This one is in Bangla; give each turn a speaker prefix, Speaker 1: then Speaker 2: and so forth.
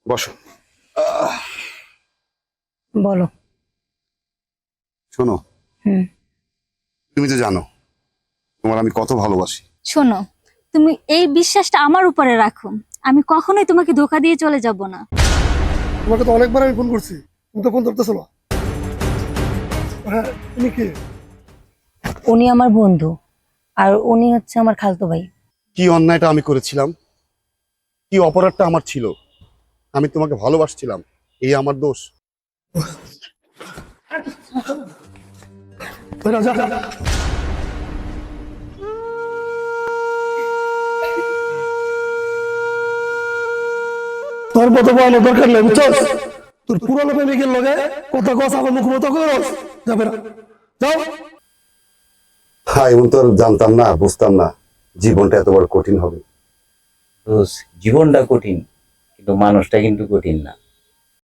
Speaker 1: বসো।
Speaker 2: বলো।
Speaker 1: শোনো,
Speaker 2: হুম।
Speaker 1: তুমি তো জানো তোমার আমি কত ভালোবাসি।
Speaker 3: শোনো, তুমি এই বিশ্বাসটা আমার উপরে রাখো। আমি কখনোই তোমাকে ধোকা দিয়ে চলে যাব না।
Speaker 4: তোমাকে তো অনেকবার আমি ফোন করছি, তুমি তো ফোন ধরতেছো না। হ্যাঁ, তুমি কে?
Speaker 2: উনি আমার বন্ধু, আর উনি হচ্ছে আমার খালতো ভাই।
Speaker 1: কি অন্যায়টা আমি করেছিলাম, কি অপরাধটা আমার ছিল? আমি তোমাকে ভালোবাসছিলাম, এই আমার দোষ?
Speaker 4: যা যা। তোর মতো বলার দরকার নেই, বুঝছস? তোর পুরানো প্রেমিকের লগে কথা কস, আমার মুখ মতো করস যাবে না। যাও।
Speaker 1: হ্যাঁ, এমন তো আর জানতাম না, বুঝতাম না জীবনটা এত বড় কঠিন হবে।
Speaker 5: জীবনটা কঠিন, কিন্তু মানুষটা কিন্তু কঠিন না।